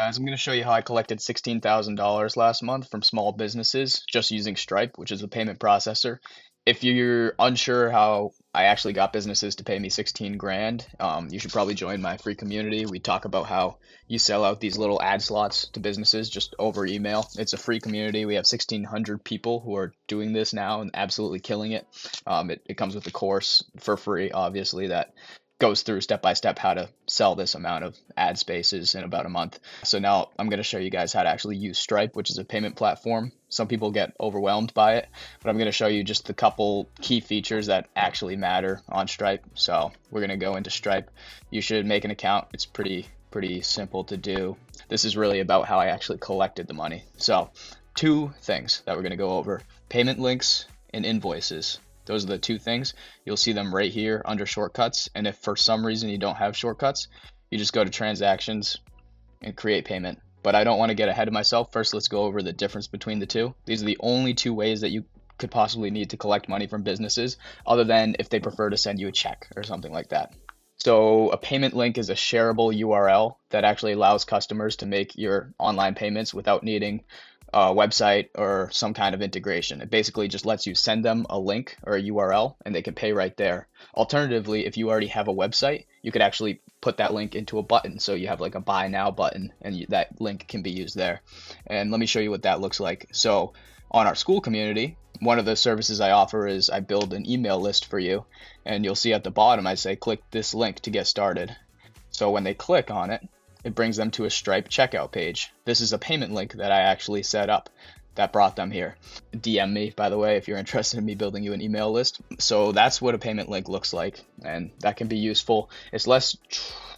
guys, I'm going to show you how I collected $16,000 last month from small businesses just using Stripe, which is a payment processor. If you're unsure how I actually got businesses to pay me 16 grand, you should probably join my free community. We talk about how you sell out these little ad slots to businesses just over email. It's a free community. We have 1,600 people who are doing this now and absolutely killing it. It comes with a course for free, obviously, that goes through step by step how to sell this amount of ad spaces in about a month. So now I'm going to show you guys how to actually use Stripe, which is a payment platform. Some people get overwhelmed by it, but I'm going to show you just the couple key features that actually matter on Stripe. So we're going to go into Stripe. You should make an account. It's pretty simple to do. This is really about how I actually collected the money. So two things that we're going to go over: payment links and invoices. Those are the two things. You'll see them right here under shortcuts. And if for some reason you don't have shortcuts, you just go to transactions and create payment. But I don't want to get ahead of myself. First, let's go over the difference between the two. These are the only two ways that you could possibly need to collect money from businesses, other than if they prefer to send you a check or something like that. So a payment link is a shareable URL that actually allows customers to make your online payments without needing a website or some kind of integration. It basically just lets you send them a link or a URL and they can pay right there. Alternatively, if you already have a website, you could actually put that link into a button. So you have like a buy now button and that link can be used there. And let me show you what that looks like. So on our school community, one of the services I offer is I build an email list for you, and you'll see at the bottom I say click this link to get started. So when they click on it, it brings them to a Stripe checkout page. This is a payment link that I actually set up that brought them here. DM me, by the way, if you're interested in me building you an email list. So that's what a payment link looks like, and that can be useful. It's less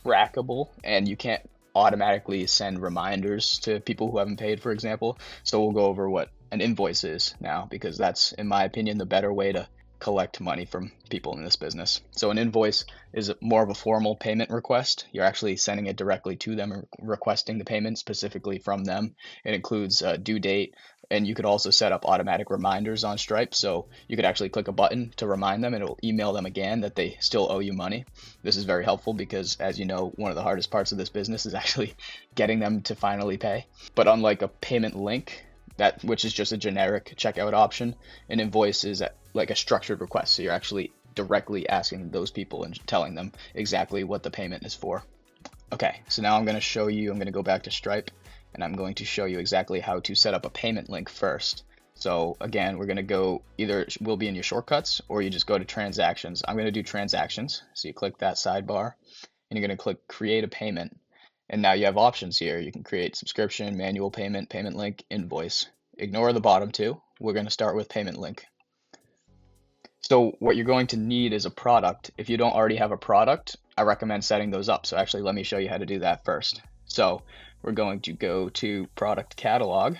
trackable, and you can't automatically send reminders to people who haven't paid, for example. So we'll go over what an invoice is now, because that's, in my opinion, the better way to collect money from people in this business. So an invoice is more of a formal payment request. You're actually sending it directly to them or requesting the payment specifically from them. It includes a due date, and you could also set up automatic reminders on Stripe. So you could actually click a button to remind them and it will email them again that they still owe you money. This is very helpful because, as you know, one of the hardest parts of this business is actually getting them to finally pay. But unlike a payment link, which is just a generic checkout option, an invoice is like a structured request. So you're actually directly asking those people and telling them exactly what the payment is for. Okay, so now I'm going to go back to Stripe, and I'm going to show you exactly how to set up a payment link first. So again, we're going to go, either it will be in your shortcuts or you just go to transactions. I'm going to do transactions. So you click that sidebar and you're going to click create a payment. And now you have options here. You can create subscription, manual payment, payment link, invoice. Ignore the bottom two. We're going to start with payment link. So what you're going to need is a product. If you don't already have a product, I recommend setting those up. So actually, let me show you how to do that first. So we're going to go to product catalog.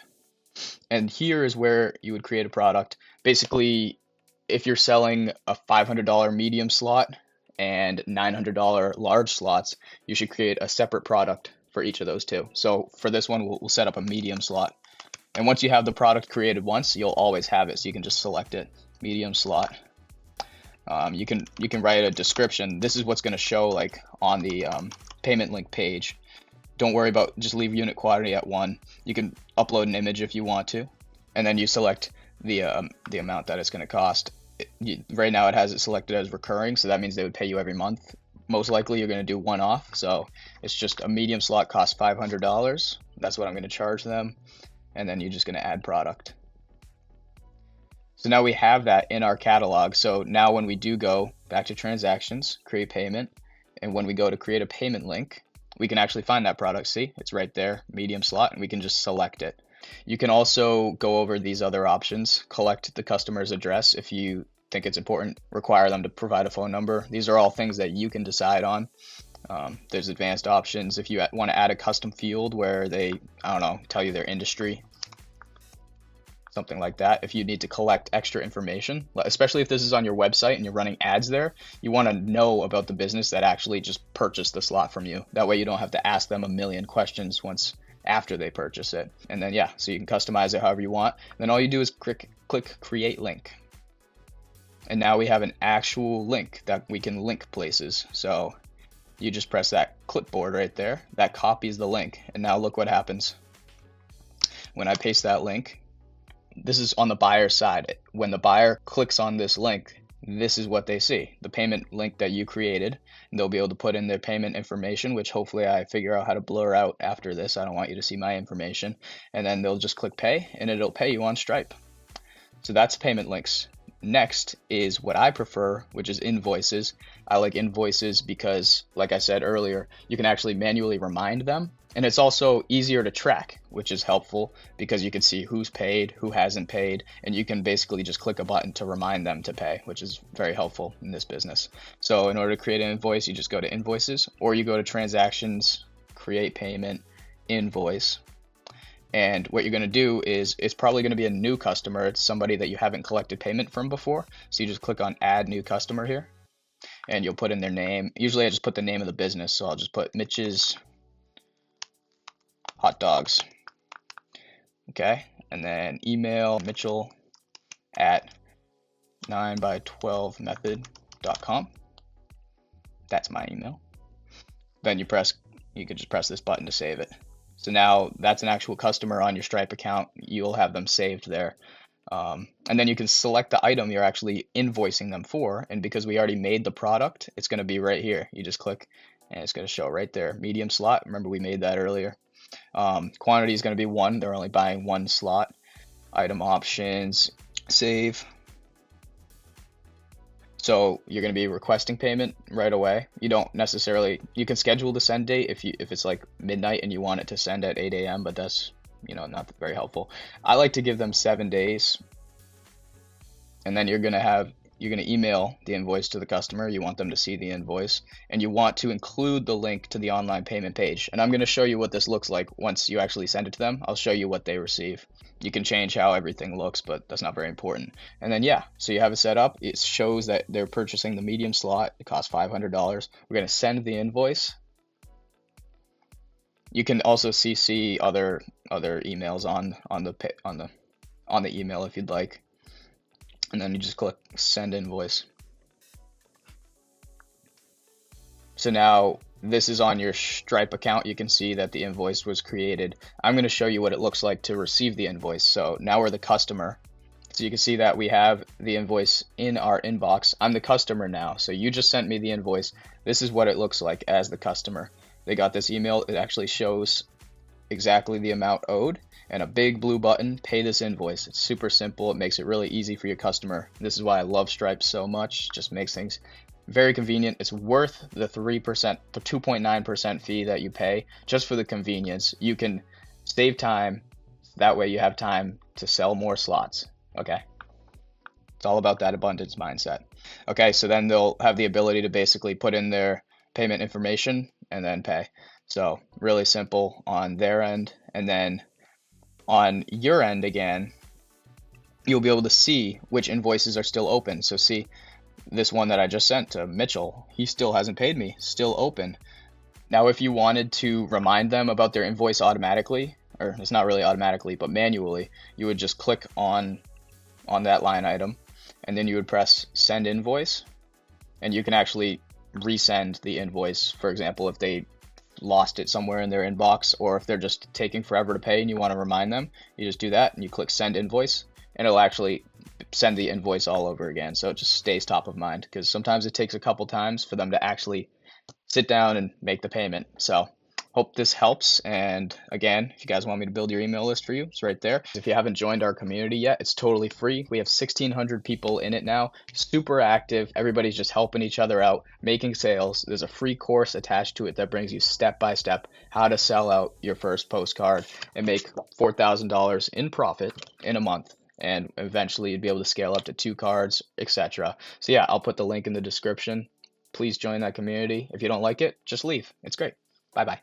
And here is where you would create a product. Basically, if you're selling a $500 medium slot and $900 large slots, you should create a separate product for each of those two. So for this one, we'll set up a medium slot. And once you have the product created once, you'll always have it. So you can just select it, medium slot. You can write a description. This is what's going to show like on the payment link page. Don't worry about, just leave unit quantity at 1. You can upload an image if you want to, and then you select the amount that it's going to cost. Right now it has it selected as recurring, so that means they would pay you every month. Most likely you're going to do one off, so it's just a medium slot costs $500. That's what I'm going to charge them, and then you're just going to add product. So now we have that in our catalog. So now when we do go back to transactions, create payment, and when we go to create a payment link, we can actually find that product. See, it's right there, medium slot, and we can just select it. You can also go over these other options, collect the customer's address if you think it's important, require them to provide a phone number. These are all things that you can decide on. There's advanced options if you want to add a custom field where they, I don't know, tell you their industry, something like that. If you need to collect extra information, especially if this is on your website and you're running ads there, you want to know about the business that actually just purchased the slot from you. That way you don't have to ask them a million questions once after they purchase it. And then yeah, so you can customize it however you want. Then all you do is click create link. And now we have an actual link that we can link places. So you just press that clipboard right there. That copies the link. And now look what happens. When I paste that link, this is on the buyer side. When the buyer clicks on this link, this is what they see, the payment link that you created. And they'll be able to put in their payment information, which hopefully I figure out how to blur out after this. I don't want you to see my information. And then they'll just click pay, and it'll pay you on Stripe. So that's payment links. Next is what I prefer, which is invoices. I like invoices because, like I said earlier, you can actually manually remind them. And it's also easier to track, which is helpful because you can see who's paid, who hasn't paid, and you can basically just click a button to remind them to pay, which is very helpful in this business. So in order to create an invoice, you just go to invoices, or you go to transactions, create payment, invoice. And what you're going to do is, it's probably going to be a new customer. It's somebody that you haven't collected payment from before. So you just click on add new customer here, and you'll put in their name. Usually I just put the name of the business. So I'll just put Mitch's Hot Dogs. Okay. And then email Mitchell at 9by12method.com. That's my email. Then you could just press this button to save it. So now that's an actual customer on your Stripe account. You'll have them saved there. And then you can select the item you're actually invoicing them for. And because we already made the product, it's going to be right here. You just click and it's going to show right there. Medium slot. Remember we made that earlier. Quantity is going to be 1. They're only buying 1 slot. Item options, save. So you're going to be requesting payment right away. You don't necessarily, you can schedule the send date if it's like midnight and you want it to send at 8 a.m., but that's, not very helpful. I like to give them 7 days. And then you're going to email the invoice to the customer. You want them to see the invoice, and you want to include the link to the online payment page. And I'm going to show you what this looks like once you actually send it to them. I'll show you what they receive. You can change how everything looks, but that's not very important. And then, so you have it set up. It shows that they're purchasing the medium slot. It costs $500. We're going to send the invoice. You can also CC other emails on the email if you'd like. And then you just click send invoice. So now this is on your Stripe account. You can see that the invoice was created. I'm going to show you what it looks like to receive the invoice. So now we're the customer. So you can see that we have the invoice in our inbox. I'm the customer now. So you just sent me the invoice. This is what it looks like as the customer. They got this email. It actually shows exactly the amount owed and a big blue button, pay this invoice. It's super simple. It makes it really easy for your customer. This is why I love Stripe so much. It just makes things very convenient. It's worth the 2.9% fee that you pay just for the convenience. You can save time. That way you have time to sell more slots. Okay. It's all about that abundance mindset. Okay. So then they'll have the ability to basically put in their payment information and then pay. So really simple on their end. And then on your end again, you'll be able to see which invoices are still open. So see this one that I just sent to Mitchell, he still hasn't paid me, still open. Now, if you wanted to remind them about their invoice automatically, or it's not really automatically, but manually, you would just click on that line item, and then you would press send invoice, and you can actually resend the invoice. For example, if they lost it somewhere in their inbox, or if they're just taking forever to pay and you want to remind them, you just do that and you click send invoice, and it'll actually send the invoice all over again. So it just stays top of mind, because sometimes it takes a couple times for them to actually sit down and make the payment. So hope this helps. And again, if you guys want me to build your email list for you, it's right there. If you haven't joined our community yet, it's totally free. We have 1,600 people in it now, super active. Everybody's just helping each other out, making sales. There's a free course attached to it that brings you step by step how to sell out your first postcard and make $4,000 in profit in a month. And eventually you'd be able to scale up to 2 cards, etc. So yeah, I'll put the link in the description. Please join that community. If you don't like it, just leave. It's great. Bye-bye.